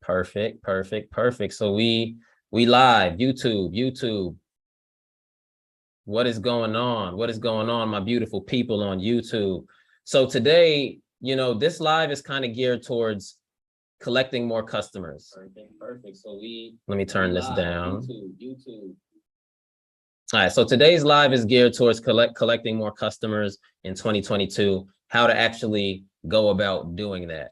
Perfect, perfect, perfect. So we live, YouTube. What is going on? What is going on, my beautiful people on YouTube? So today, this live is kind of geared towards collecting more customers. Perfect, perfect. So let me turn this down. YouTube. All right, so today's live is geared towards collecting more customers in 2022, how to actually go about doing that.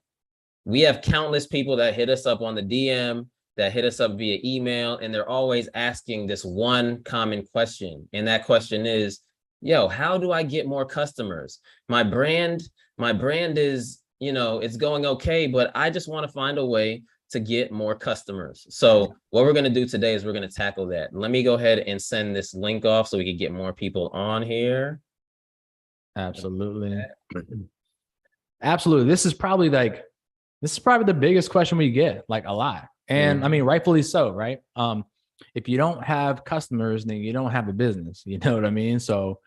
We have countless people that hit us up on the DM, that hit us up via email, and they're always asking this one common question. And that question is, yo, how do I get more customers? My brand is, it's going okay, but I just want to find a way to get more customers. So what we're going to do today is we're going to tackle that. Let me go ahead and send this link off so we can get more people on here. Absolutely. Absolutely. This is probably the biggest question we get, like, a lot. And I mean, rightfully so, right? If you don't have customers, then you don't have a business, you know what I mean? So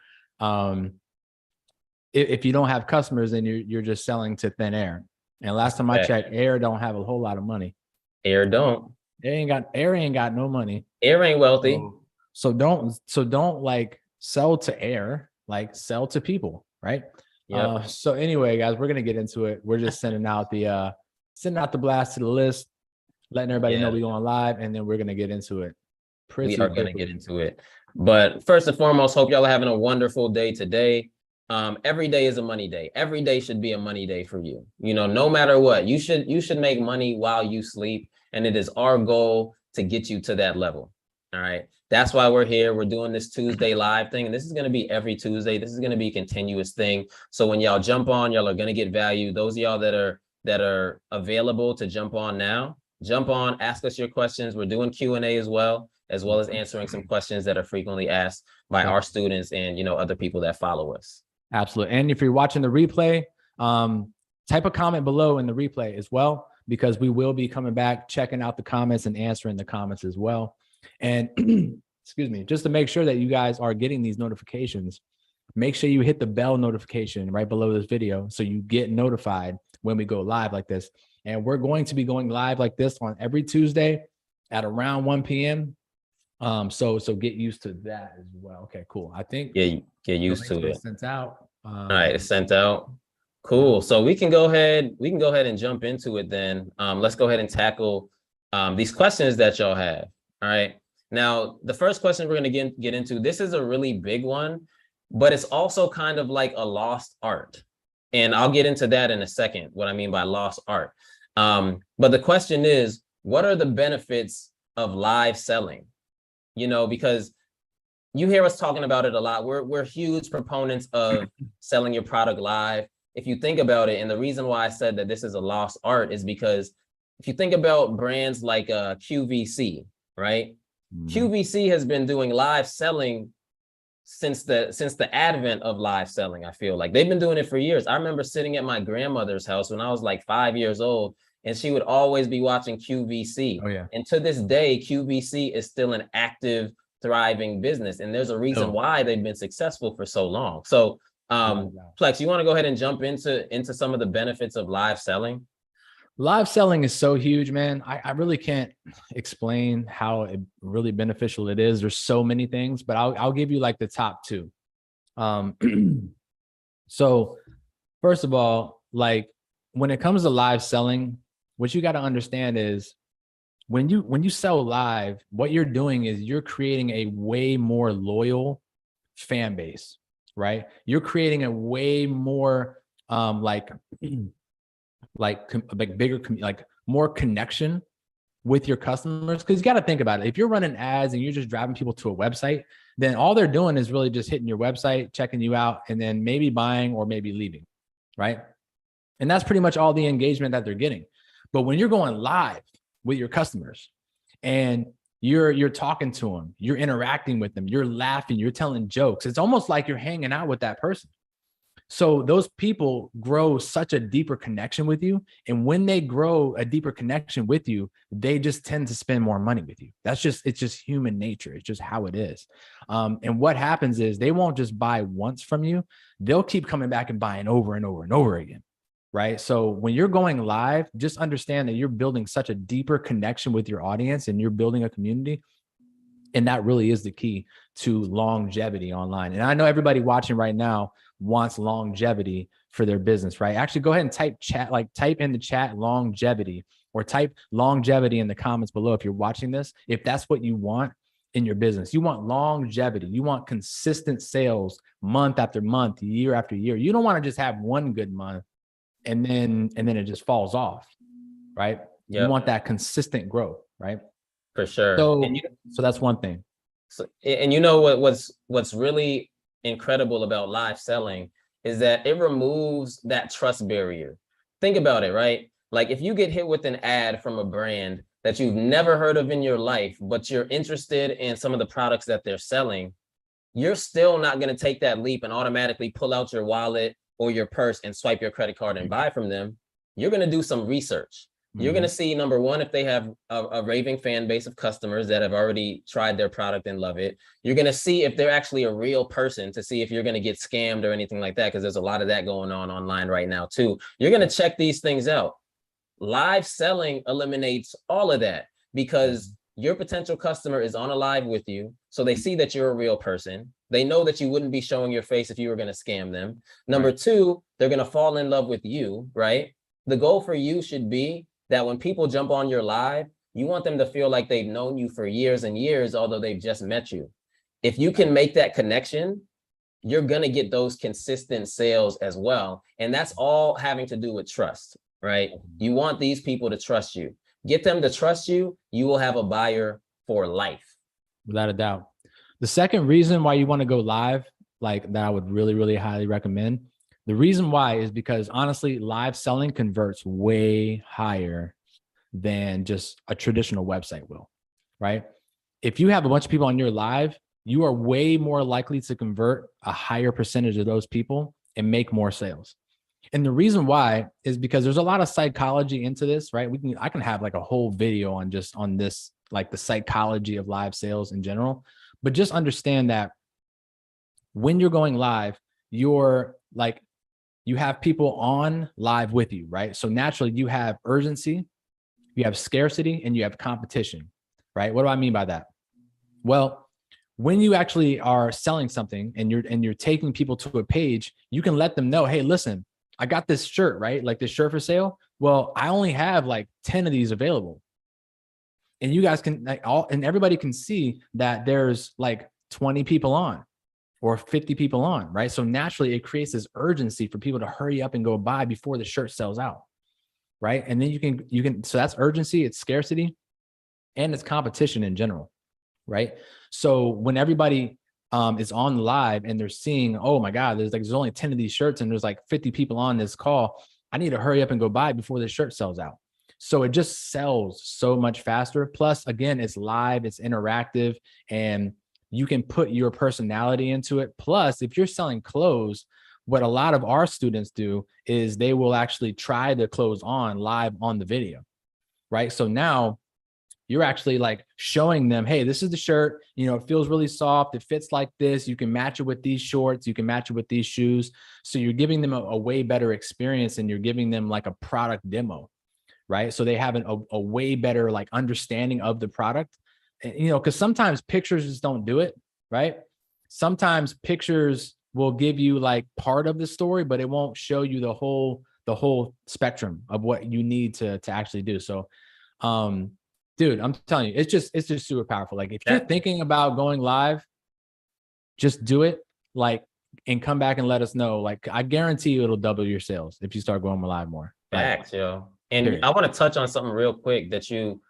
if you don't have customers, then you're just selling to thin air. And last time I checked, air don't have a whole lot of money. Air don't. Air ain't got no money. Air ain't wealthy. So don't like sell to air, like sell to people, right? Yep. So anyway, guys, we're gonna get into it. We're just sending out the blast to the list, letting everybody know we're going live, and then we're gonna get into it. We are gonna get into it. But first and foremost, hope y'all are having a wonderful day today. Every day is a money day. Every day should be a money day for you. No matter what, you should make money while you sleep. And it is our goal to get you to that level. All right. That's why we're here. We're doing this Tuesday live thing. And this is going to be every Tuesday. This is going to be a continuous thing. So when y'all jump on, y'all are going to get value. Those of y'all that are available to jump on now, jump on, ask us your questions. We're doing Q&A as well as answering some questions that are frequently asked by our students and, other people that follow us. Absolutely. And if you're watching the replay, type a comment below in the replay as well, because we will be coming back, checking out the comments and answering the comments as well. And excuse me, just to make sure that you guys are getting these notifications, make sure you hit the bell notification right below this video so you get notified when we go live like this. And we're going to be going live like this on every Tuesday at around 1 p.m. So get used to that as well. Okay, cool. I think get used to it. Sent out. All right, it's sent out. Cool. So we can go ahead and jump into it then. Let's go ahead and tackle these questions that y'all have. All right. Now, the first question we're going to get into, this is a really big one, but it's also kind of like a lost art. And I'll get into that in a second, what I mean by lost art. But the question is, what are the benefits of live selling? Because you hear us talking about it a lot. We're huge proponents of selling your product live. If you think about it, and the reason why I said that this is a lost art is because if you think about brands like QVC, right? QVC has been doing live selling since the advent of live selling. I feel like they've been doing it for years. I remember sitting at my grandmother's house when I was like 5 years old, and she would always be watching QVC. Oh, yeah. And to this day, QVC is still an active, thriving business. And there's a reason why they've been successful for so long. So Plex, you want to go ahead and jump into some of the benefits of live selling? Live selling is so huge, man. I really can't explain how really beneficial it is. There's so many things, but I'll give you like the top two. So first of all, like when it comes to live selling, what you got to understand is when you sell live, what you're doing is you're creating a way more loyal fan base, right? You're creating a way more bigger, like more connection with your customers. Because you got to think about it. If you're running ads and you're just driving people to a website, then all they're doing is really just hitting your website, checking you out, and then maybe buying or maybe leaving, right? And that's pretty much all the engagement that they're getting. But when you're going live with your customers and you're talking to them, you're interacting with them, you're laughing, you're telling jokes, it's almost like you're hanging out with that person. So those people grow such a deeper connection with you. And when they grow a deeper connection with you, they just tend to spend more money with you. It's just human nature. It's just how it is. And what happens is they won't just buy once from you. They'll keep coming back and buying over and over and over again. right? So when you're going live, just understand that you're building such a deeper connection with your audience and you're building a community. And that really is the key to longevity online. And I know everybody watching right now wants longevity for their business, right? Actually, go ahead and type in the chat longevity, or type longevity in the comments below if you're watching this. If that's what you want in your business, you want longevity, you want consistent sales month after month, year after year. You don't want to just have one good month and then it just falls off, right? You Yep, want that consistent growth, right? for sure. So that's one thing. So, and you know what's really incredible about live selling is that it removes that trust barrier. Think about it, right? Like if you get hit with an ad from a brand that you've never heard of in your life, but you're interested in some of the products that they're selling, you're still not going to take that leap and automatically pull out your wallet or your purse and swipe your credit card and buy from them. You're going to do some research. You're going to see, number one, if they have a raving fan base of customers that have already tried their product and love it. You're going to see if they're actually a real person, to see if you're going to get scammed or anything like that, because there's a lot of that going on online right now too. You're going to check these things out. Live selling eliminates all of that, because your potential customer is on a live with you. So they see that you're a real person. They know that you wouldn't be showing your face if you were going to scam them. Number two, they're going to fall in love with you, right? The goal for you should be that when people jump on your live, you want them to feel like they've known you for years and years, although they've just met you. If you can make that connection, you're going to get those consistent sales as well. And that's all having to do with trust, right? You want these people to trust you. Get them to trust you, you will have a buyer for life. Without a doubt. The second reason why you want to go live, like that I would really, really highly recommend. The reason why is because honestly, live selling converts way higher than just a traditional website will, right? If you have a bunch of people on your live, you are way more likely to convert a higher percentage of those people and make more sales. And the reason why is because there's a lot of psychology into this, right? I can have like a whole video on this, like the psychology of live sales in general, but just understand that when you're going live, you have people on live with you, right? So naturally you have urgency, you have scarcity, and you have competition, right? What do I mean by that? Well, when you actually are selling something and you're taking people to a page, you can let them know, hey, listen, I got this shirt, right? Like this shirt for sale. Well, I only have like 10 of these available. And you guys can and everybody can see that there's like 20 people on or 50 people on, right? So naturally it creates this urgency for people to hurry up and go buy before the shirt sells out, right? And then you can, so that's urgency, it's scarcity, and it's competition in general, right? So when everybody is on live and they're seeing, oh my God, there's only 10 of these shirts and there's like 50 people on this call, I need to hurry up and go buy before the shirt sells out. So it just sells so much faster. Plus, again, it's live, it's interactive, and you can put your personality into it. Plus, if you're selling clothes, what a lot of our students do is they will actually try the clothes on live on the video, right? So now you're actually like showing them, hey, this is the shirt, it feels really soft. It fits like this. You can match it with these shorts. You can match it with these shoes. So you're giving them a way better experience, and you're giving them like a product demo, right? So they have a way better like understanding of the product, because sometimes pictures just don't do it, right? Sometimes pictures will give you like part of the story, but it won't show you the whole spectrum of what you need to actually do. So, dude, I'm telling you, it's just super powerful. Like if you're thinking about going live, just do it, like, and come back and let us know. Like I guarantee you it'll double your sales if you start going live more. Facts, yo. And I want to touch on something real quick that you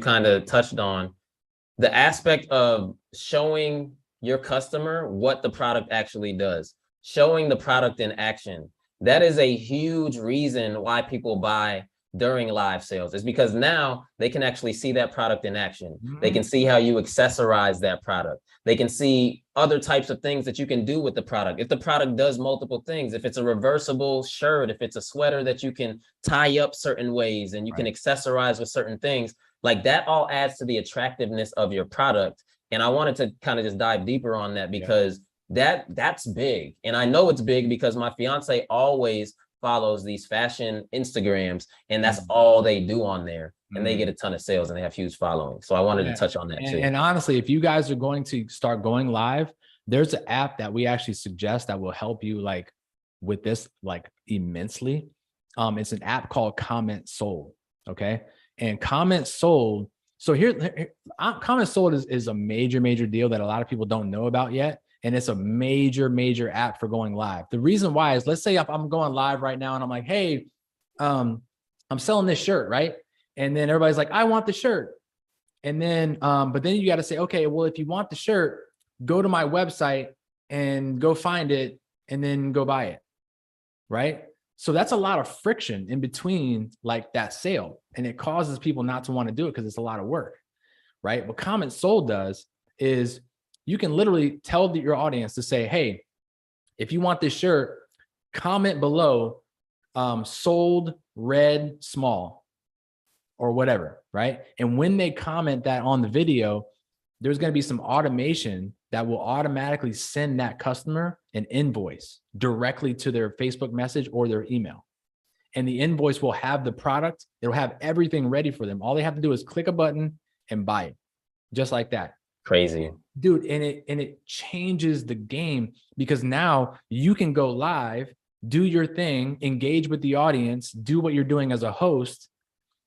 kind of touched on. The aspect of showing your customer what the product actually does, showing the product in action. That is a huge reason why people buy during live sales, is because now they can actually see that product in action. They can see how you accessorize that product. They can see other types of things that you can do with the product. If the product does multiple things, if it's a reversible shirt, if it's a sweater that you can tie up certain ways and you can accessorize with certain things, like that all adds to the attractiveness of your product. And I wanted to kind of just dive deeper on that, because that's big. And I know it's big because my fiance always follows these fashion Instagrams, and that's all they do on there. And they get a ton of sales and they have huge following. So I wanted to touch on that too. And honestly, if you guys are going to start going live, there's an app that we actually suggest that will help you like with this like immensely. It's an app called Commentsold. Okay. And Commentsold. So here Commentsold is a major deal that a lot of people don't know about yet. And it's a major app for going live. The reason why is, let's say if I'm going live right now and I'm like, hey, I'm selling this shirt, right? And then everybody's like, I want the shirt. And then, but then you got to say, okay, well, if you want the shirt, go to my website and go find it and then go buy it. Right. So that's a lot of friction in between like that sale. And it causes people not to want to do it because it's a lot of work. Right. What Commentsold does is you can literally tell your audience to say, hey, if you want this shirt, comment below, sold red small or whatever. Right. And when they comment that on the video, there's going to be some automation that will automatically send that customer an invoice directly to their Facebook message or their email. And the invoice will have the product. It'll have everything ready for them. All they have to do is click a button and buy it. Just like that. Crazy. Dude, and it changes the game because now you can go live, do your thing, engage with the audience, do what you're doing as a host,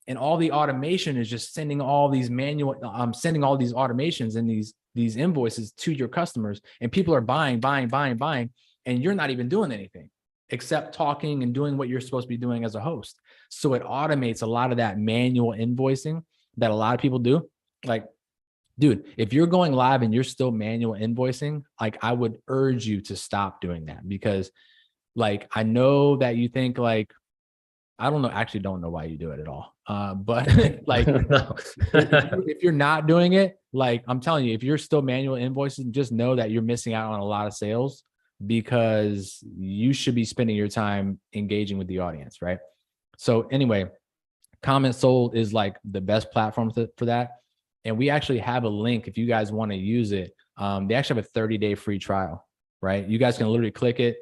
and all the automation is just sending all these sending all these automations and these invoices to your customers, and people are buying, and you're not even doing anything except talking and doing what you're supposed to be doing as a host. So it automates a lot of that manual invoicing that a lot of people do. Like, dude, if you're going live and you're still manual invoicing, like I would urge you to stop doing that, because like, I know that you think like, I don't know, actually don't know why you do it at all. But like, no. if you're not doing it, like I'm telling you, if you're still manual invoicing, just know that you're missing out on a lot of sales, because you should be spending your time engaging with the audience, right? So anyway, Commentsold is like the best platform for that. And we actually have a link if you guys want to use it. They actually have a 30-day free trial, right? You guys can literally click it,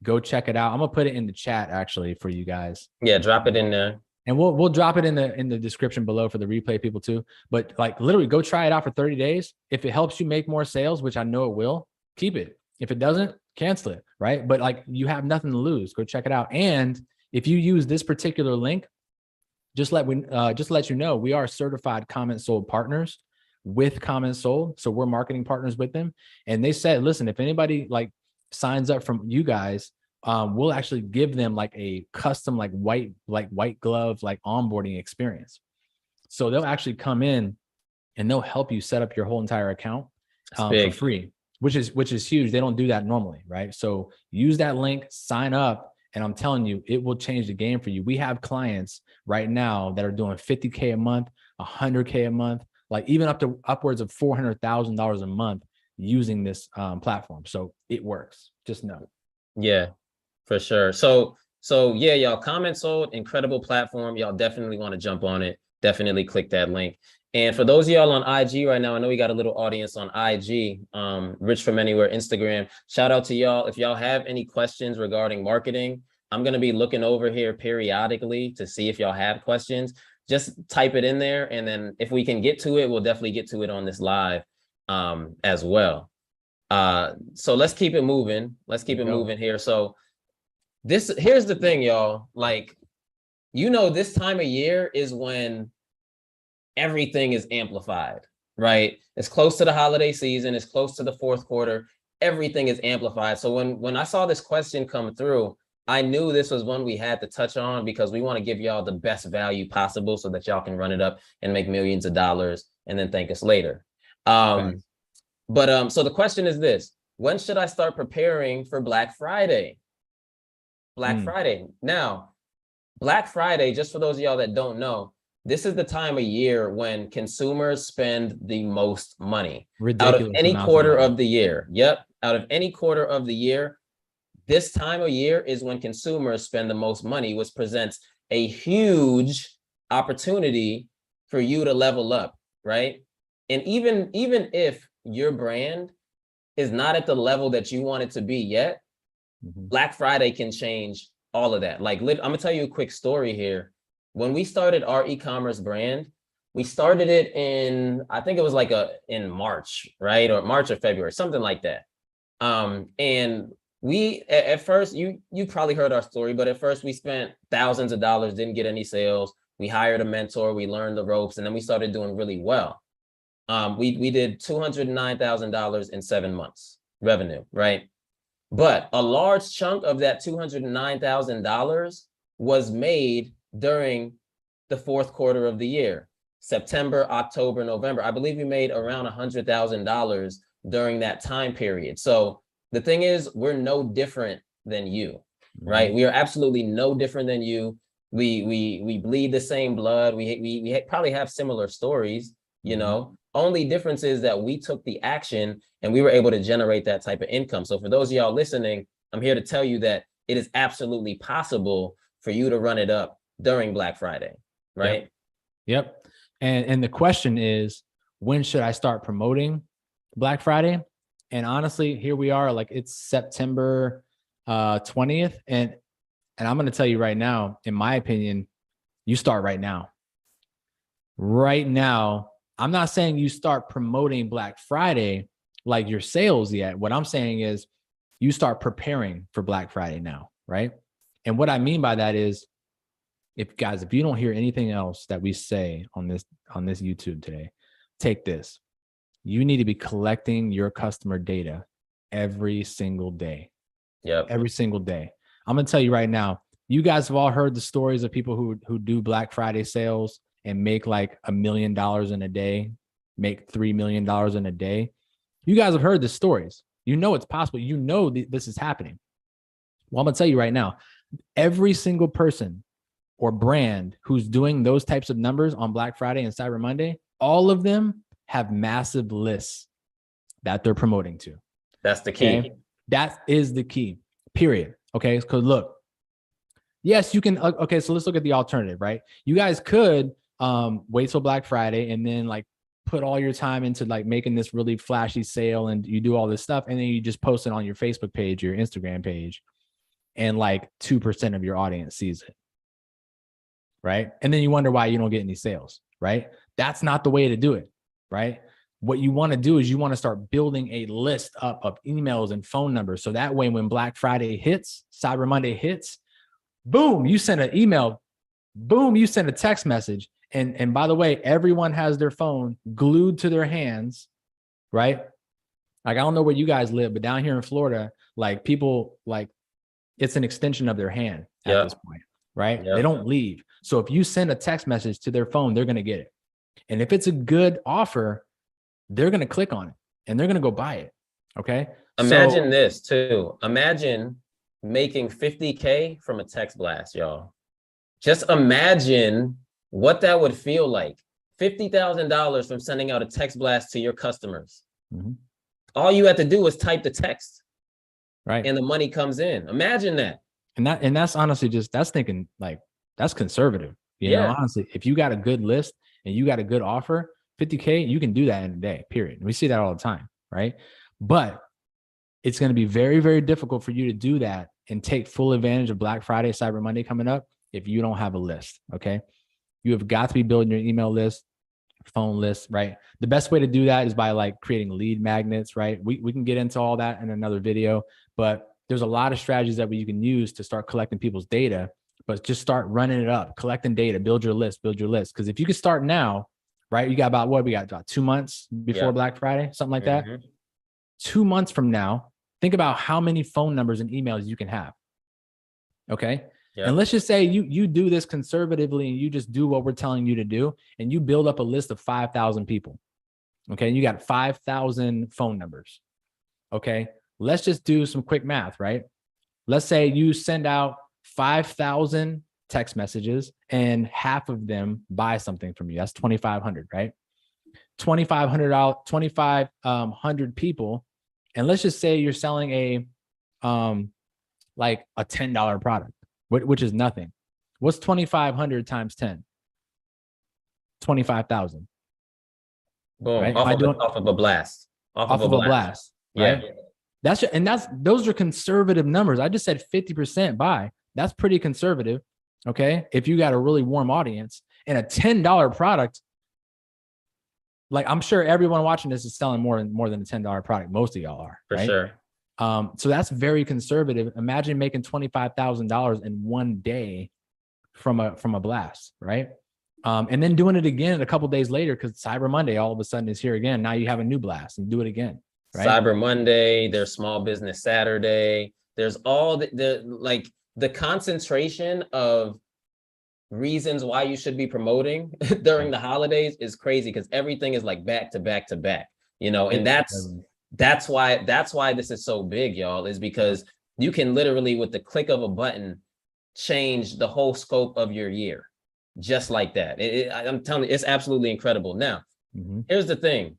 go check it out. I'm gonna put it in the chat actually for you guys. Yeah, drop it in there. And we'll drop it in the description below for the replay people too. But like literally go try it out for 30 days. If it helps you make more sales, which I know it will, keep it. If it doesn't, cancel it, right? But like you have nothing to lose. Go check it out. And if you use this particular link, just let you know, we are certified Commentsold partners with Commentsold. So we're marketing partners with them. And they said, listen, if anybody like signs up from you guys, we'll actually give them like a custom, like white glove, like onboarding experience. So they'll actually come in and they'll help you set up your whole entire account for free, which is huge. They don't do that normally, right? So use that link, sign up, and I'm telling you, it will change the game for you. We have clients right now that are doing $50K a month, $100K a month, like even up to upwards of $400,000 a month using this platform. So it works. Just know. Yeah, for sure. So yeah, y'all, Commentsold, incredible platform. Y'all definitely want to jump on it. Definitely click that link. And for those of y'all on IG right now, I know we got a little audience on IG, Rich from Anywhere, Instagram. Shout out to y'all. If y'all have any questions regarding marketing, I'm going to be looking over here periodically to see if y'all have questions. Just type it in there. And then if we can get to it, we'll definitely get to it on this live as well. So let's keep it moving. Let's keep it moving here. So here's the thing, y'all. Like, this time of year is when everything is amplified, right? It's close to the holiday season. It's close to the fourth quarter. Everything is amplified. So when I saw this question come through, I knew this was one we had to touch on, because we want to give y'all the best value possible so that y'all can run it up and make millions of dollars and then thank us later. So the question is this: when should I start preparing for Black Friday? Friday. Now, Black Friday, just for those of y'all that don't know, this is the time of year when consumers spend the most money. Ridiculous. Out of any quarter of the year. Yep. Out of any quarter of the year, this time of year is when consumers spend the most money, which presents a huge opportunity for you to level up, right? And even if your brand is not at the level that you want it to be yet, Black Friday can change all of that. Like, I'm gonna tell you a quick story here. When we started our e-commerce brand, we started it in, I think it was like in March, right? Or March or February, something like that. And we at first, you probably heard our story, but at first we spent thousands of dollars, didn't get any sales. We hired a mentor, we learned the ropes, and then we started doing really well. We did $209,000 in 7 months revenue, right? But a large chunk of that $209,000 was made during the fourth quarter of the year, September, October, November. I believe we made around $100,000 during that time period. So the thing is, we're no different than you, right? We are absolutely no different than you. We bleed the same blood. We probably have similar stories, you know. Only difference is that we took the action and we were able to generate that type of income. So for those of y'all listening, I'm here to tell you that it is absolutely possible for you to run it up during Black Friday, right? Yep. And the question is, when should I start promoting Black Friday? And honestly, here we are, like it's September 20th. And I'm going to tell you right now, in my opinion, you start right now. Right now, I'm not saying you start promoting Black Friday like your sales yet. What I'm saying is you start preparing for Black Friday now, right? And what I mean by that is, if you don't hear anything else that we say on this YouTube today, take this. You need to be collecting your customer data every single day. Yep. Every single day. I'm going to tell you right now, you guys have all heard the stories of people who do Black Friday sales and make like $1 million in a day, make $3 million in a day. You guys have heard the stories. You know it's possible. You know this is happening. Well, I'm going to tell you right now, every single person or brand who's doing those types of numbers on Black Friday and Cyber Monday, all of them have massive lists that they're promoting to. That's the key. Okay? That is the key, period. Okay, because look, yes, you can. Okay, so let's look at the alternative, right? You guys could wait till Black Friday and then like put all your time into like making this really flashy sale and you do all this stuff and then you just post it on your Facebook page, your Instagram page, and like 2% of your audience sees it, right? And then you wonder why you don't get any sales, right? That's not the way to do it, right? What you want to do is you want to start building a list up of emails and phone numbers. So that way, when Black Friday hits, Cyber Monday hits, boom, you send an email, boom, you send a text message. And by the way, everyone has their phone glued to their hands, right? Like, I don't know where you guys live, but down here in Florida, like people, like it's an extension of their hand at this point, right? They don't leave. So if you send a text message to their phone, they're going to get it. And if it's a good offer, they're going to click on it and they're going to go buy it. Okay. Imagine this too. Imagine making 50K from a text blast, y'all. Just imagine what that would feel like. $50,000 from sending out a text blast to your customers. All you have to do is type the text, right? And the money comes in. Imagine that. And that's honestly that's thinking like, that's conservative. You know, honestly, if you got a good list and you got a good offer, 50K, you can do that in a day, period. We see that all the time, right? But it's going to be very, very difficult for you to do that and take full advantage of Black Friday, Cyber Monday coming up if you don't have a list, okay? You have got to be building your email list, phone list, right? The best way to do that is by like creating lead magnets, right? We can get into all that in another video, but there's a lot of strategies that you can use to start collecting people's data, but just start running it up, collecting data, build your list. Because if you can start now, right? You got about 2 months before Black Friday, something like that. 2 months from now, think about how many phone numbers and emails you can have. Okay. And let's just say you do this conservatively and you just do what we're telling you to do and you build up a list of 5,000 people. Okay. You got 5,000 phone numbers. Okay. Let's just do some quick math, right? Let's say you send out 5,000 text messages and half of them buy something from you. That's 2,500, right? 2,500 people. And let's just say you're selling a like a $10 product, which is nothing. What's 2,500 times 10? 25,000. Boom. Right? Off of a blast. Off of a blast. Right? Those are conservative numbers. I just said 50% buy. That's pretty conservative. Okay. If you got a really warm audience and a $10 product, like I'm sure everyone watching this is selling more than a $10 product. Most of y'all are, For right? sure. So that's very conservative. Imagine making $25,000 in one day from a blast, right? And then doing it again a couple of days later, because Cyber Monday all of a sudden is here again. Now you have a new blast and do it again, right? Cyber Monday, there's Small Business Saturday. There's all the concentration of reasons why you should be promoting during the holidays is crazy, because everything is like back to back to back, and that's why this is so big, y'all, is because you can literally, with the click of a button, change the whole scope of your year just like that. I'm telling you, it's absolutely incredible. Now, here's the thing.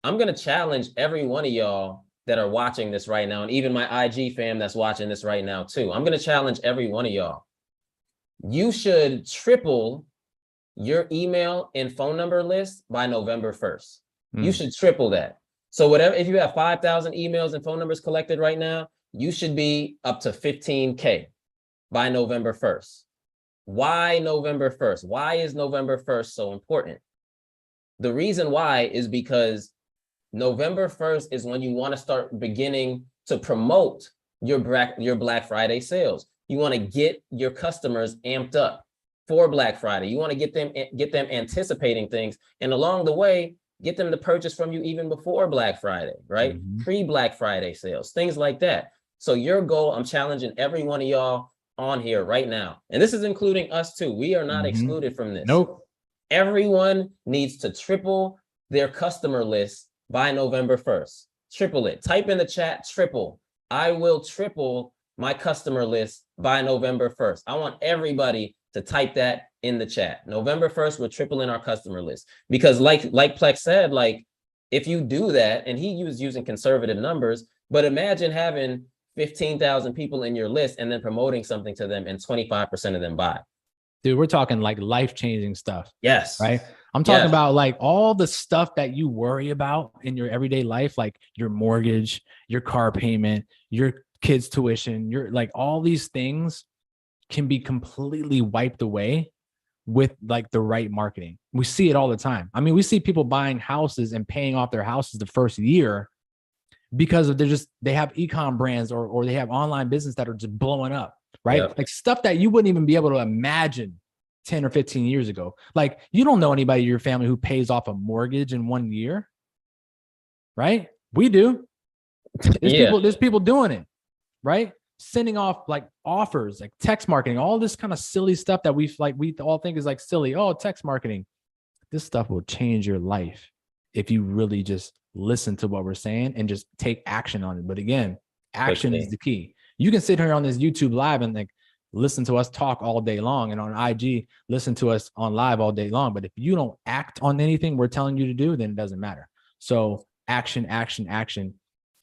I'm going to challenge every one of y'all that are watching this right now, and even my IG fam that's watching this right now too. I'm going to challenge every one of y'all. You should triple your email and phone number list by November 1st. You should triple that. So whatever, if you have 5,000 emails and phone numbers collected right now, you should be up to 15K by November 1st. Why November 1st? Why is November 1st so important? The reason why is because November 1st is when you want to start beginning to promote your Black Friday sales. You want to get your customers amped up for Black Friday. You want to get them anticipating things, and along the way, get them to purchase from you even before Black Friday, right? Pre-Black Friday sales, things like that. So your goal, I'm challenging every one of y'all on here right now, and this is including us too. We are not excluded from this. Nope. Everyone needs to triple their customer list by November 1st. Triple it. Type in the chat, triple. I will triple my customer list by November 1st. I want everybody to type that in the chat. November 1st, we're tripling our customer list. Because like Plex said, like if you do that, and he was using conservative numbers, but imagine having 15,000 people in your list and then promoting something to them and 25% of them buy. Dude, we're talking like life-changing stuff. Yes. Right? I'm talking about like all the stuff that you worry about in your everyday life, like your mortgage, your car payment, your kids' tuition, your like all these things can be completely wiped away with like the right marketing. We see it all the time. I mean, we see people buying houses and paying off their houses the first year because they have e-com brands or they have online business that are just blowing up, right? Yep. Like stuff that you wouldn't even be able to imagine 10 or 15 years ago. Like you don't know anybody in your family who pays off a mortgage in 1 year, right? We do. There's people doing it, right? Sending off like offers, like text marketing, all this kind of silly stuff that we all think is like silly. Oh, text marketing. This stuff will change your life if you really just listen to what we're saying and just take action on it. But again, action is the key. You can sit here on this YouTube live and like listen to us talk all day long, and on IG, listen to us on live all day long. But if you don't act on anything we're telling you to do, then it doesn't matter. So action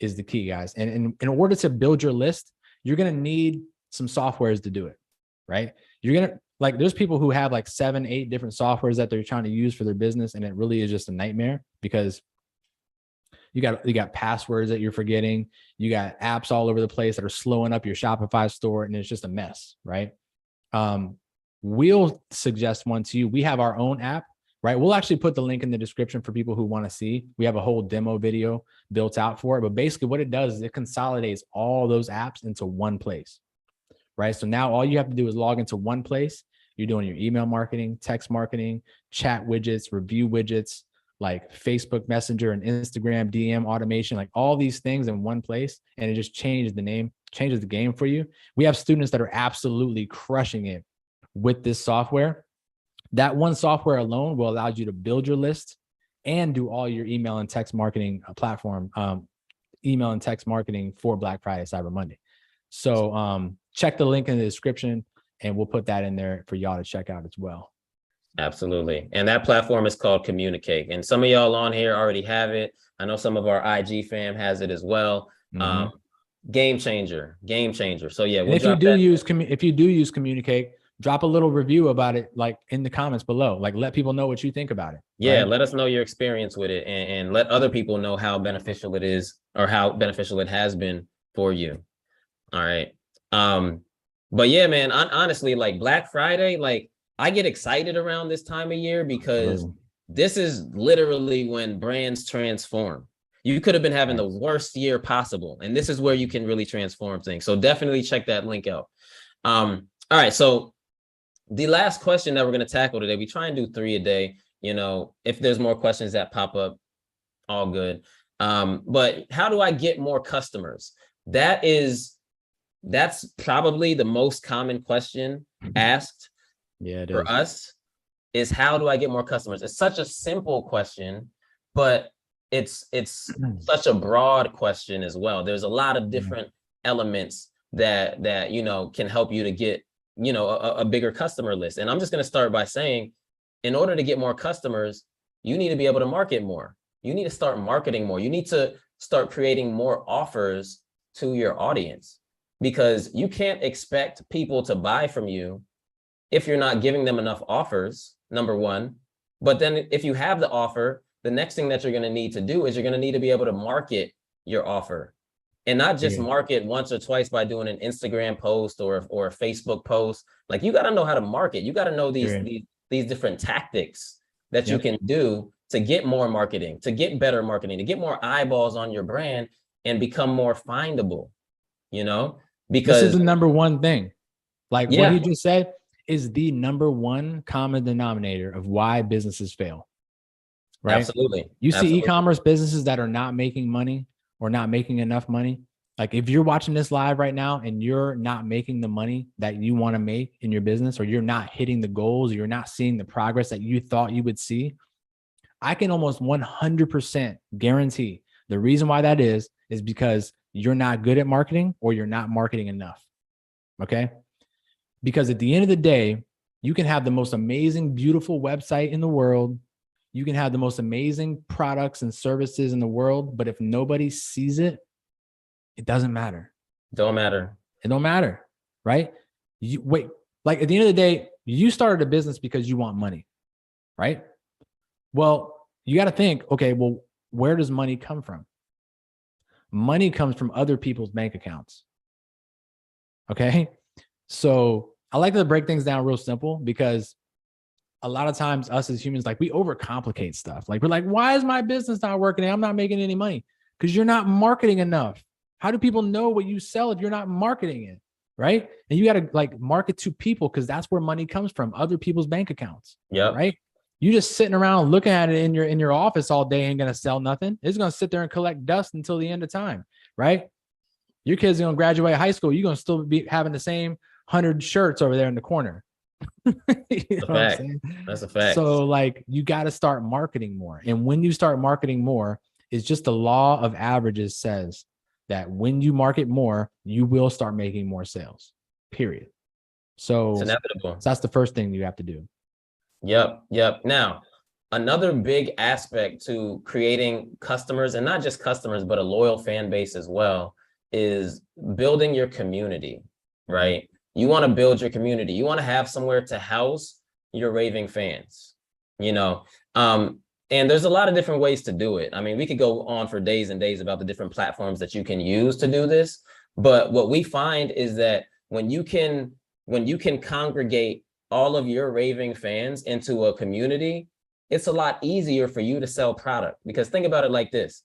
is the key, guys. And in order to build your list, you're going to need some softwares to do it, right? You're going to like, there's people who have like 7, 8 different softwares that they're trying to use for their business. And it really is just a nightmare because you got passwords that you're forgetting. You got apps all over the place that are slowing up your Shopify store, and it's just a mess, right? We'll suggest one to you. We have our own app, right? We'll actually put the link in the description for people who want to see. We have a whole demo video built out for it. But basically what it does is it consolidates all those apps into one place, right? So now all you have to do is log into one place. You're doing your email marketing, text marketing, chat widgets, review widgets, like Facebook Messenger and Instagram DM automation, like all these things in one place. And it just changes the game for you. We have students that are absolutely crushing it with this software. That one software alone will allow you to build your list and do all your email and text marketing platform, email and text marketing for Black Friday, Cyber Monday. So check the link in the description and we'll put that in there for y'all to check out as well. Absolutely. And that platform is called Communicate. And some of y'all on here already have it. I know some of our IG fam has it as well. Game changer. So yeah, if you do use Communicate, drop a little review about it, like in the comments below, like let people know what you think about it. Yeah. Right? Let us know your experience with it and let other people know how beneficial it is or how beneficial it has been for you. All right. But yeah, man, honestly, like Black Friday, like I get excited around this time of year because Absolutely. this is literally when brands transform. You could have been having the Thanks. worst year possible, and this is where you can really transform things. So definitely check that link out. All right, so the last question that we're going to tackle today, we try and do 3 a day. You know, if there's more questions that pop up, all good. But how do I get more customers? That is, that's probably the most common question asked Yeah, it for is. us, is how do I get more customers? It's such a simple question, but it's such a broad question as well. There's a lot of Yeah. different elements that you know can help you to get, you know, a bigger customer list. And I'm just going to start by saying, in order to get more customers, you need to be able to market more. You need to start marketing more. You need to start creating more offers to your audience, because you can't expect people to buy from you if you're not giving them enough offers, number one. But then if you have the offer, the next thing that you're going to need to do is you're going to need to be able to market your offer, and not just Yeah. market once or twice by doing an Instagram post or a Facebook post. Like, you got to know how to market. You got to know Period. these different tactics that you Yep. can do to get more marketing, to get better marketing, to get more eyeballs on your brand and become more findable, you know, This is because the number one thing. Like what he yeah, just said is the number one common denominator of why businesses fail, right? absolutely. You see Absolutely. e-commerce businesses that are not making money or not making enough money. Like if you're watching this live right now and you're not making the money that you want to make in your business, or you're not hitting the goals, or you're not seeing the progress that you thought you would see, I can almost 100% guarantee the reason why that is because you're not good at marketing or you're not marketing enough. Okay. Because at the end of the day, you can have the most amazing, beautiful website in the world. You can have the most amazing products and services in the world. But if nobody sees it, it doesn't matter. Don't matter. It don't matter. Right. You wait, like at the end of the day, you started a business because you want money. Right. Well, you got to think, okay, well, where does money come from? Money comes from other people's bank accounts. Okay. So I like to break things down real simple, because a lot of times us as humans, like we overcomplicate stuff. Like we're like, why is my business not working? I'm not making any money because you're not marketing enough. How do people know what you sell if you're not marketing it? Right. And you got to like market to people, because that's where money comes from, other people's bank accounts. Yep. Right. You just sitting around looking at it in your office all day ain't going to sell nothing. It's going to sit there and collect dust until the end of time. Right. Your kids are going to graduate high school. You're going to still be having the same 100 shirts over there in the corner. You know A what I'm fact. saying? That's a fact. So like you got to start marketing more. And when you start marketing more, it's just the law of averages says that when you market more, you will start making more sales. Period. It's So inevitable. that's the first thing you have to do. Yep. Yep. Now, another big aspect to creating customers, and not just customers, but a loyal fan base as well, is building your community, right? You want to build your community. You want to have somewhere to house your raving fans, you know. And there's a lot of different ways to do it. I mean, we could go on for days and days about the different platforms that you can use to do this. But what we find is that when you can congregate all of your raving fans into a community, it's a lot easier for you to sell product. Because think about it like this: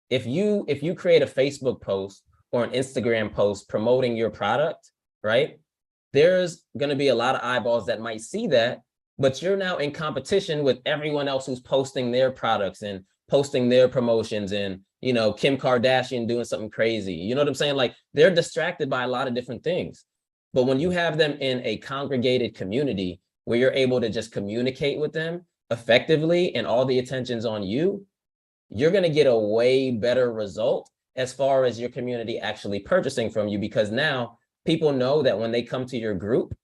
if you create a Facebook post or an Instagram post promoting your product, right? There's going to be a lot of eyeballs that might see that, but you're now in competition with everyone else who's posting their products and posting their promotions, and you know, Kim Kardashian doing something crazy. You know what I'm saying? Like, they're distracted by a lot of different things. But when you have them in a congregated community where you're able to just communicate with them effectively and all the attention's on you, you're going to get a way better result as far as your community actually purchasing from you, because now people know that when they come to your group,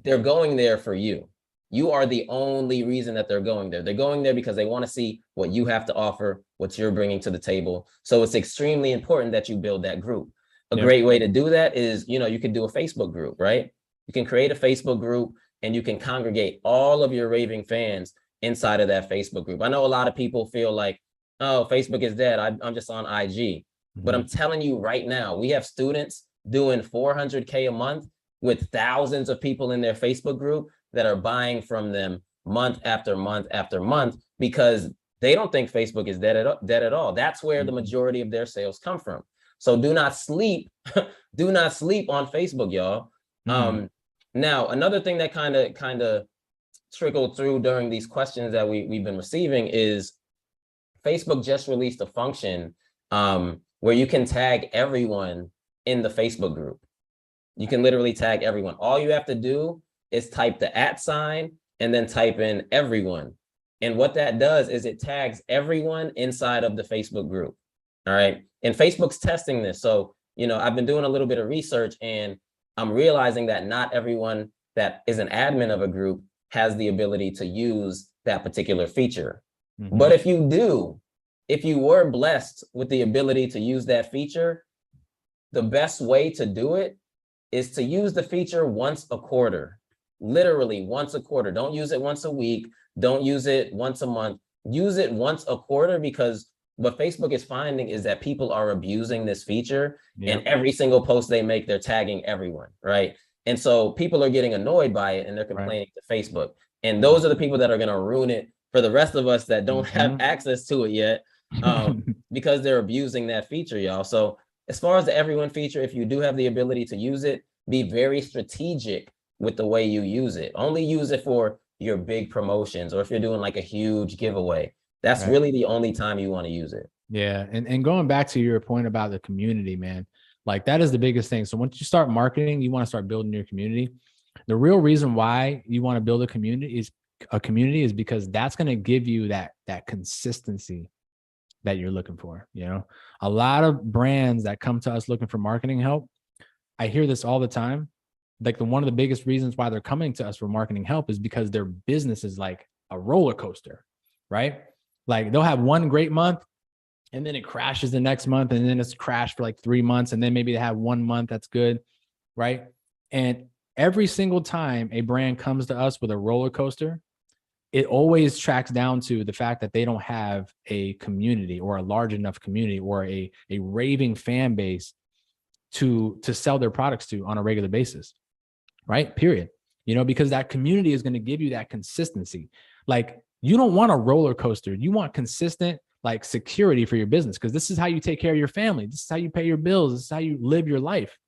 they're going there for you. You are the only reason that they're going there. They're going there because they want to see what you have to offer, what you're bringing to the table. So it's extremely important that you build that group. A Yep. great way to do that is, you know, you could do a Facebook group, right? You can create a Facebook group and you can congregate all of your raving fans inside of that Facebook group. I know a lot of people feel like, oh, Facebook is dead. I'm just on IG. But I'm telling you right now, we have students doing 400K a month with thousands of people in their Facebook group that are buying from them month after month after month, because they don't think Facebook is dead at all. That's where the majority of their sales come from. So do not sleep, do not sleep on Facebook, y'all. Now, another thing that kind of trickled through during these questions that we've been receiving is Facebook just released a function where you can tag everyone in the Facebook group. You can literally tag everyone. All you have to do is type the @ and then type in everyone. And what that does is it tags everyone inside of the Facebook group. All right. And Facebook's testing this. So, you know, I've been doing a little bit of research, and I'm realizing that not everyone that is an admin of a group has the ability to use that particular feature. But if you do, if you were blessed with the ability to use that feature, the best way to do it is to use the feature once a quarter, literally once a quarter. Don't use it once a week. Don't use it once a month. Use it once a quarter, because what Facebook is finding is that people are abusing this feature, and every single post they make, they're tagging everyone, right? And so people are getting annoyed by it, and they're complaining to Facebook. And those are the people that are going to ruin it for the rest of us that don't have access to it yet, because they're abusing that feature, y'all. So as far as the everyone feature, if you do have the ability to use it, be very strategic with the way you use it. Only use it for your big promotions, or if you're doing like a huge giveaway. That's really the only time you want to use it. Yeah. And going back to your point about the community, man, like that is the biggest thing. So once you start marketing, you want to start building your community. The real reason why you want to build a community is because that's going to give you that consistency that you're looking for. You know, a lot of brands that come to us looking for marketing help, I hear this all the time. Like one of the biggest reasons why they're coming to us for marketing help is because their business is like a roller coaster, right? Like they'll have one great month, and then it crashes the next month, and then it's crashed for like 3 months, and then maybe they have 1 month that's good, right? And every single time a brand comes to us with a roller coaster, it always tracks down to the fact that they don't have a community, or a large enough community, or a raving fan base to sell their products to on a regular basis, right? Period. You know, because that community is going to give you that consistency. Like you don't want a roller coaster. You want consistent, like security for your business, because this is how you take care of your family. This is how you pay your bills. This is how you live your life.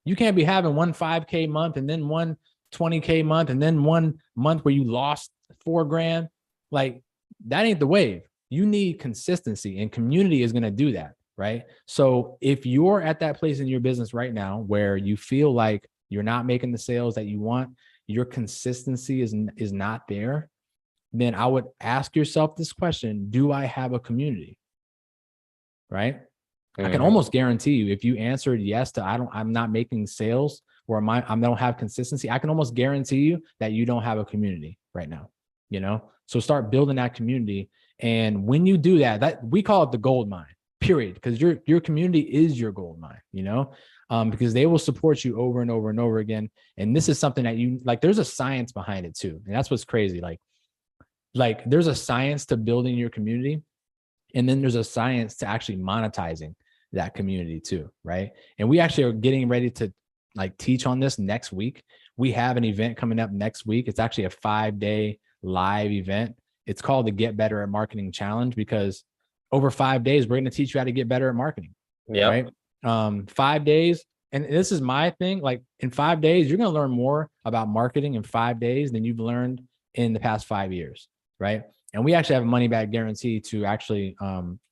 You can't be having one 5K month, and then one 20K month, and then 1 month where you lost $4,000. Like that ain't the wave. You need consistency, and community is going to do that, right? So if you're at that place in your business right now where you feel like you're not making the sales that you want, your consistency is not there, then I would ask yourself this question: do I have a community? Right? I can almost guarantee you, if you answered yes to I'm not making sales, or I don't have consistency, I can almost guarantee you that you don't have a community right now. You know, so start building that community. And when you do that we call it the gold mine, period, because your community is your gold mine, you know, because they will support you over and over and over again. And this is something that you like, there's a science behind it too. And that's what's crazy. Like there's a science to building your community, and then there's a science to actually monetizing that community too, right? And we actually are getting ready to like teach on this next week. We have an event coming up next week. It's actually a 5-day live event. It's called the Get Better at Marketing Challenge, because over 5 days, we're going to teach you how to get better at marketing. Yeah. Right. 5 days. And this is my thing. Like in 5 days, you're going to learn more about marketing in 5 days than you've learned in the past 5 years. Right. And we actually have a money back guarantee to actually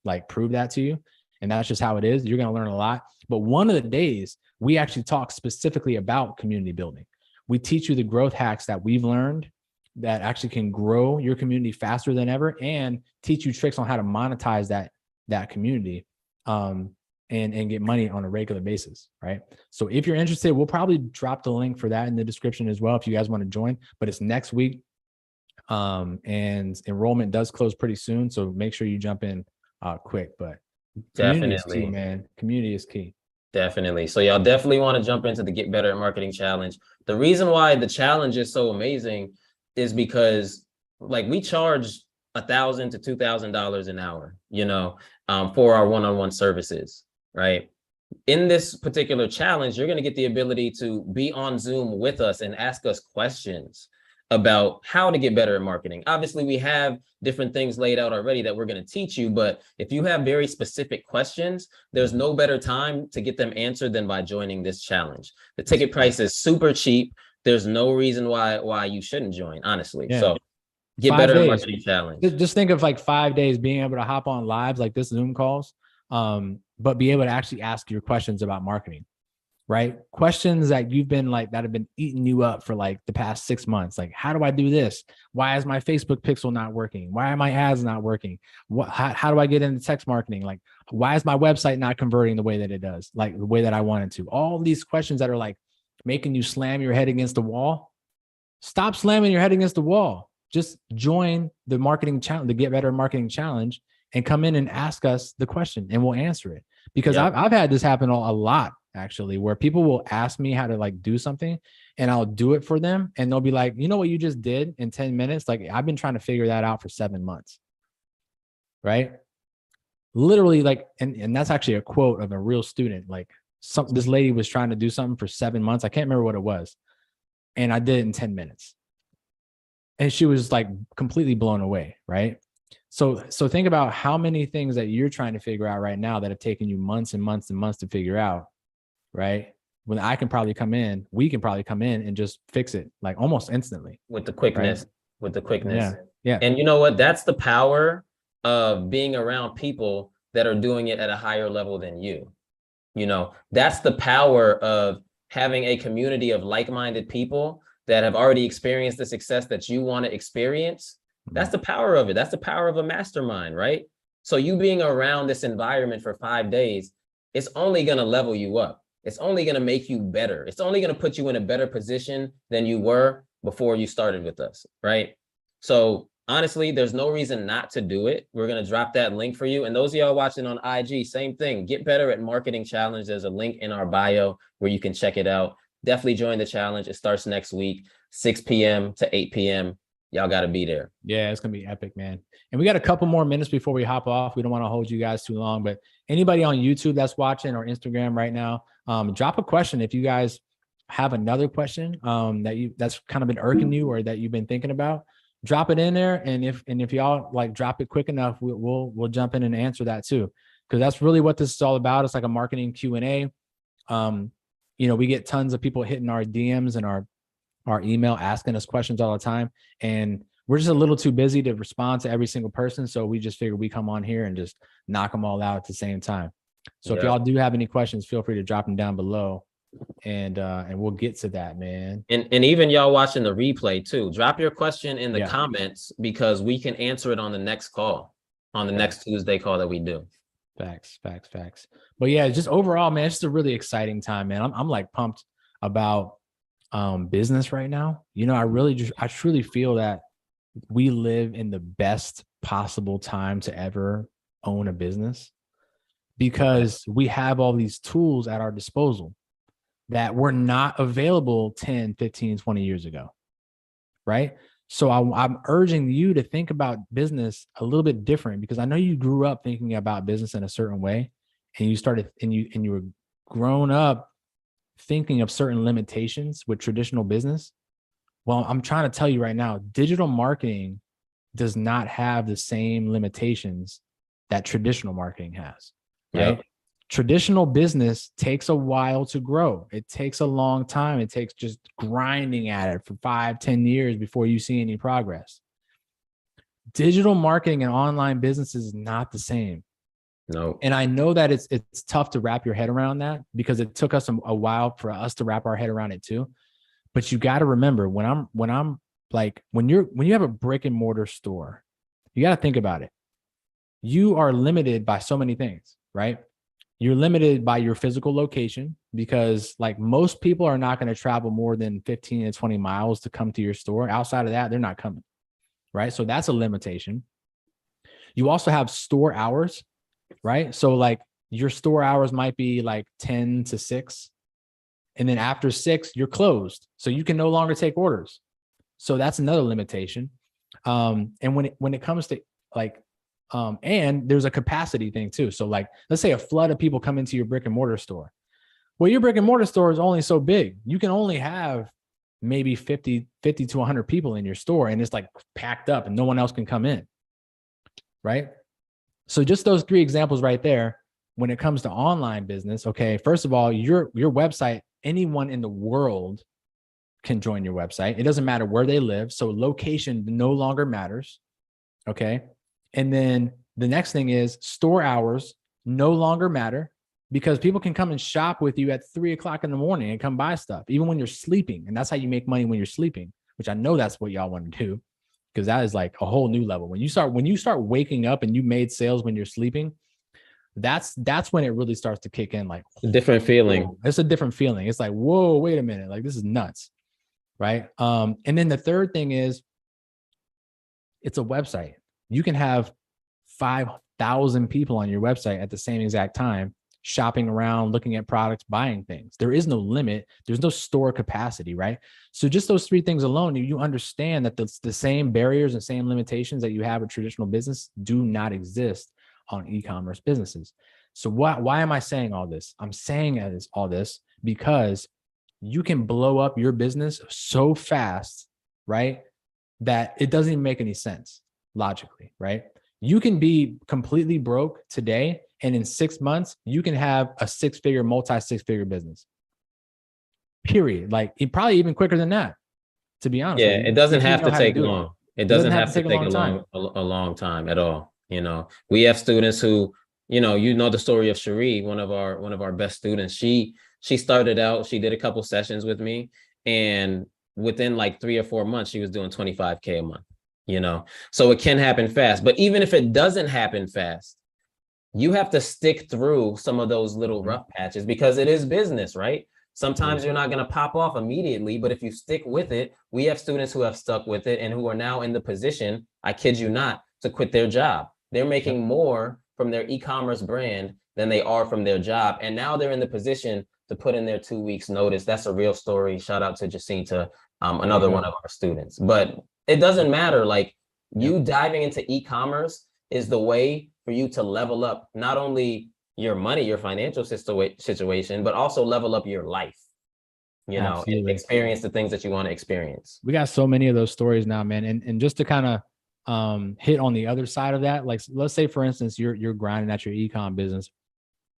like prove that to you. And that's just how it is. You're going to learn a lot. But one of the days, we actually talk specifically about community building. We teach you the growth hacks that we've learned that actually can grow your community faster than ever, and teach you tricks on how to monetize that community and get money on a regular basis, right? So if you're interested, we'll probably drop the link for that in the description as well if you guys want to join, but it's next week. And enrollment does close pretty soon, so make sure you jump in quick. But community is key, man. Community is key. Definitely. So y'all definitely want to jump into the Get Better at Marketing Challenge. The reason why the challenge is so amazing is because like we charge $1,000 to $2,000 an hour, you know, for our one-on-one services, right? In this particular challenge, you're going to get the ability to be on Zoom with us and ask us questions about how to get better at marketing. Obviously, we have different things laid out already that we're going to teach you, but if you have very specific questions, there's no better time to get them answered than by joining this challenge. The ticket price is super cheap. There's no reason why you shouldn't join, honestly. Yeah. So get 5 better at days. marketing challenge. Just think of like 5 days being able to hop on lives like this Zoom calls, but be able to actually ask your questions about marketing, right? Questions that you've been like, that have been eating you up for like the past 6 months. Like, how do I do this? Why is my Facebook pixel not working? Why are my ads not working? How do I get into text marketing? Like, why is my website not converting the way that it does? Like the way that I want it to? All these questions that are like making you slam your head against the wall. Stop slamming your head against the wall. Just join the marketing challenge, the Get Better Marketing Challenge, and come in and ask us the question and we'll answer it. Because I've had this happen a lot, actually, where people will ask me how to like do something and I'll do it for them. And they'll be like, you know what you just did in 10 minutes? Like, I've been trying to figure that out for 7 months. Right. Literally, like, and that's actually a quote of a real student. Like, this lady was trying to do something for 7 months. I can't remember what it was. And I did it in 10 minutes. And she was like completely blown away, right? So think about how many things that you're trying to figure out right now that have taken you months and months and months to figure out, right? When we can probably come in and just fix it like almost instantly. With the quickness, right? With the quickness. Yeah. And you know what? That's the power of being around people that are doing it at a higher level than you. You know, that's the power of having a community of like-minded people that have already experienced the success that you want to experience. That's the power of it. That's the power of a mastermind, right? So you being around this environment for 5 days, it's only going to level you up. It's only going to make you better. It's only going to put you in a better position than you were before you started with us, right? So honestly, there's no reason not to do it. We're going to drop that link for you. And those of y'all watching on IG, same thing. Get Better at Marketing Challenge. There's a link in our bio where you can check it out. Definitely join the challenge. It starts next week, 6 p.m. to 8 p.m. Y'all got to be there. Yeah, it's going to be epic, man. And we got a couple more minutes before we hop off. We don't want to hold you guys too long, but anybody on YouTube that's watching or Instagram right now, drop a question. If you guys have another question that's kind of been irking you or that you've been thinking about, drop it in there. And if y'all like drop it quick enough, we'll jump in and answer that too. Because that's really what this is all about. It's like a marketing Q&A. We get tons of people hitting our DMs and our email, asking us questions all the time. And we're just a little too busy to respond to every single person. So we just figured we come on here and just knock them all out at the same time. So if y'all do have any questions, feel free to drop them down below and we'll get to that, man. And even y'all watching the replay too, drop your question in the comments because we can answer it on the next call, on the next Tuesday call that we do. Facts. But yeah, just overall, man, it's just a really exciting time, man. I'm like pumped about business right now. I truly feel that we live in the best possible time to ever own a business because we have all these tools at our disposal that were not available 10, 15, 20 years ago. Right. So I'm urging you to think about business a little bit different because I know you grew up thinking about business in a certain way and you were grown up thinking of certain limitations with traditional business. Well, I'm trying to tell you right now, digital marketing does not have the same limitations that traditional marketing has. Right. Traditional business takes a while to grow. It takes a long time. It takes just grinding at it for 5, 10 years before you see any progress. Digital marketing and online business is not the same. No. And I know that it's tough to wrap your head around that because it took us a while for us to wrap our head around it too. But you got to remember when you have a brick and mortar store, you got to think about it. You are limited by so many things, right? You're limited by your physical location because like most people are not going to travel more than 15 to 20 miles to come to your store. Outside of that, they're not coming, right? So that's a limitation. You also have store hours, right? So like your store hours might be like 10 to 6. And then after 6, you're closed. So you can no longer take orders. So that's another limitation. And when it comes to like And there's a capacity thing too. So like, let's say a flood of people come into your brick and mortar store. Well, your brick and mortar store is only so big. You can only have maybe 50 to 100 people in your store, and it's like packed up and no one else can come in. Right. So just those 3 examples right there, when it comes to online business, okay, first of all, your website, anyone in the world can join your website. It doesn't matter where they live. So location no longer matters. Okay. And then the next thing is store hours no longer matter, because people can come and shop with you at 3 o'clock in the morning and come buy stuff, even when you're sleeping. And that's how you make money when you're sleeping, which I know that's what y'all want to do, because that is like a whole new level. When you start waking up and you made sales when you're sleeping, that's when it really starts to kick in. Like a different feeling. Whoa. It's a different feeling. It's like, whoa, wait a minute. Like, this is nuts. Right. And then the third thing is, it's a website. You can have 5,000 people on your website at the same exact time, shopping around, looking at products, buying things. There is no limit. There's no store capacity, right? So just those 3 things alone, you understand that the same barriers and same limitations that you have with traditional business do not exist on e-commerce businesses. So why am I saying all this? I'm saying all this because you can blow up your business so fast, right, that it doesn't even make any sense logically, right? You can be completely broke today, and in 6 months, you can have a multi-six-figure business. Period. Like, it probably even quicker than that, to be honest. Yeah, with you, it doesn't have to take do long. It doesn't have to take a long time at all. You know, we have students who, you know the story of Cherie, one of our best students. She started out, she did a couple sessions with me, and within like 3 or 4 months, she was doing 25K a month. You know, so it can happen fast. But even if it doesn't happen fast, you have to stick through some of those little rough patches, because it is business, right? Sometimes you're not going to pop off immediately, but if you stick with it, we have students who have stuck with it and who are now in the position, I kid you not, to quit their job. They're making more from their e-commerce brand than they are from their job. And now they're in the position to put in their 2 weeks notice. That's a real story. Shout out to Jacinta, another one of our students. But it doesn't matter. Like, you diving into e-commerce is the way for you to level up not only your money, your financial situation, but also level up your life, you know, and experience the things that you want to experience. We got so many of those stories now, man. And just to kind of hit on the other side of that, like, let's say, for instance, you're grinding at your e-com business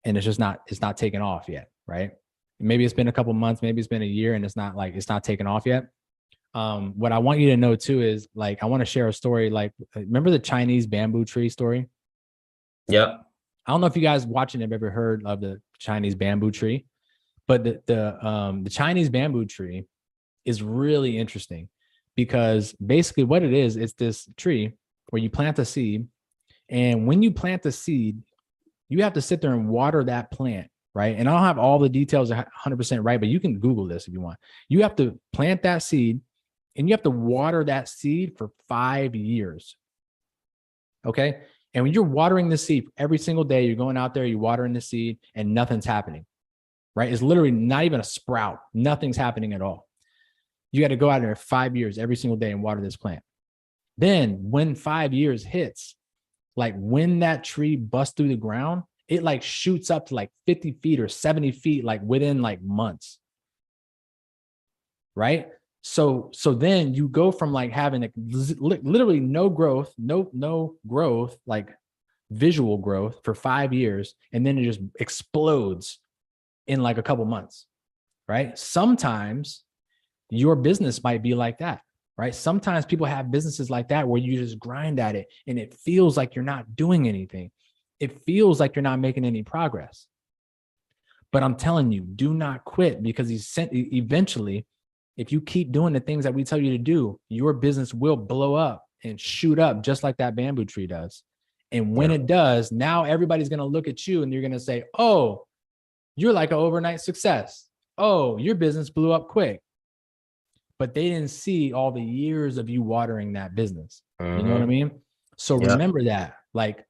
and it's not taking off yet, right? Maybe it's been a couple months, maybe it's been a year, and it's not taking off yet. What I want you to know too is, like, I want to share a story. Like, remember the Chinese bamboo tree story? Yep. I don't know if you guys watching have ever heard of the Chinese bamboo tree, but the Chinese bamboo tree is really interesting, because basically what it is, it's this tree where you plant a seed, and when you plant the seed, you have to sit there and water that plant, right? And I don't have all the details 100% right, but you can Google this if you want. You have to plant that seed, and you have to water that seed for 5 years. Okay. And when you're watering the seed every single day, you're going out there, you're watering the seed, and nothing's happening, right? It's literally not even a sprout. Nothing's happening at all. You got to go out there 5 years every single day and water this plant. Then when 5 years hits, like, when that tree busts through the ground, it like shoots up to like 50 feet or 70 feet, like within like months. Right? So then you go from like having like literally no growth, no growth, like visual growth for 5 years, and then it just explodes in like a couple months, right? Sometimes your business might be like that, right? Sometimes people have businesses like that where you just grind at it and it feels like you're not doing anything. It feels like you're not making any progress. But I'm telling you, do not quit, because eventually, if you keep doing the things that we tell you to do, your business will blow up and shoot up just like that bamboo tree does. And when it does, now everybody's going to look at you and you're going to say, oh, you're like an overnight success. Oh, your business blew up quick. But they didn't see all the years of you watering that business. You know what I mean? So remember that, like,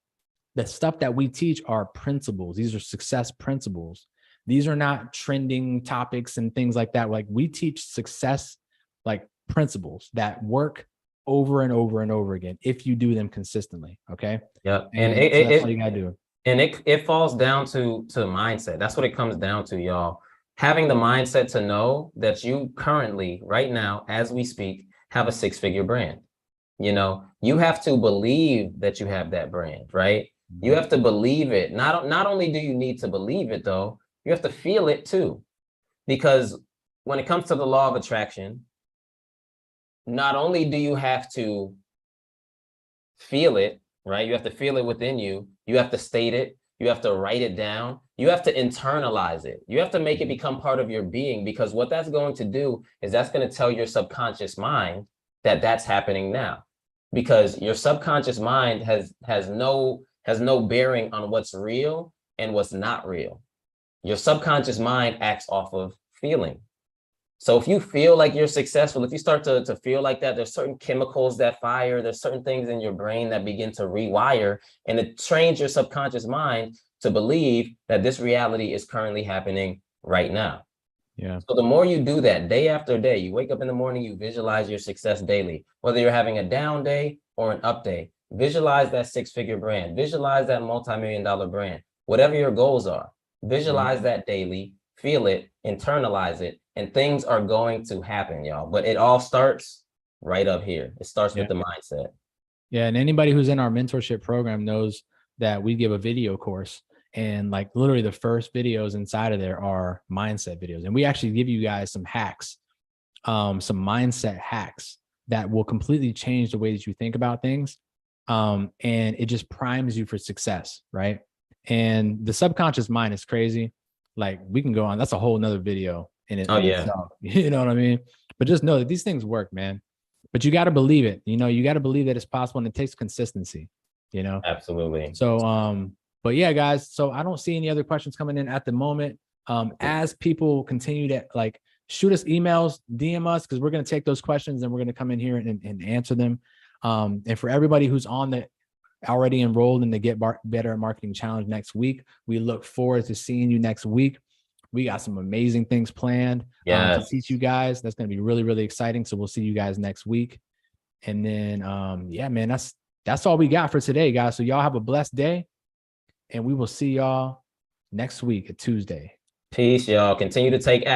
the stuff that we teach are principles. These are success principles. These are not trending topics and things like that. Like, we teach success, like, principles that work over and over and over again if you do them consistently. Okay. Yep. And And so that's all you gotta do. and it falls down to mindset. That's what it comes down to, y'all. Having the mindset to know that you currently, right now, as we speak, have a 6-figure brand. You know, you have to believe that you have that brand, right? You have to believe it. Not only do you need to believe it, though, you have to feel it too. Because when it comes to the law of attraction, not only do you have to feel it, right? You have to feel it within you. You have to state it. You have to write it down. You have to internalize it. You have to make it become part of your being, because what that's going to do is that's going to tell your subconscious mind that that's happening now, because your subconscious mind has no bearing on what's real and what's not real. Your subconscious mind acts off of feeling. So if you feel like you're successful, if you start to feel like that, there's certain chemicals that fire, there's certain things in your brain that begin to rewire, and it trains your subconscious mind to believe that this reality is currently happening right now. Yeah. So the more you do that day after day, you wake up in the morning, you visualize your success daily, whether you're having a down day or an up day, visualize that 6-figure brand, visualize that multi-million-dollar brand, whatever your goals are, visualize that daily, feel it, internalize it, and things are going to happen, y'all. But it all starts right up here. It starts with the mindset. Yeah. And anybody who's in our mentorship program knows that we give a video course, and like literally the first videos inside of there are mindset videos. And we actually give you guys some hacks, some mindset hacks that will completely change the way that you think about things. And it just primes you for success, right? And the subconscious mind is crazy. Like we can go on, that's a whole nother video in it. Itself. You know what I mean? But just know that these things work, man. But you got to believe it. You know, you got to believe that it's possible, and it takes consistency, you know? Absolutely. So, but yeah, guys, so I don't see any other questions coming in at the moment. As people continue to like shoot us emails, DM us, because we're going to take those questions and we're going to come in here and answer them. And for everybody who's on the already enrolled in the Get Better at Marketing Challenge next week, we look forward to seeing you next week. We got some amazing things planned to teach you guys. That's going to be really, really exciting. So we'll see you guys next week. And then, yeah, man, that's all we got for today, guys. So y'all have a blessed day, and we will see y'all next week at Tuesday. Peace, y'all. Continue to take action.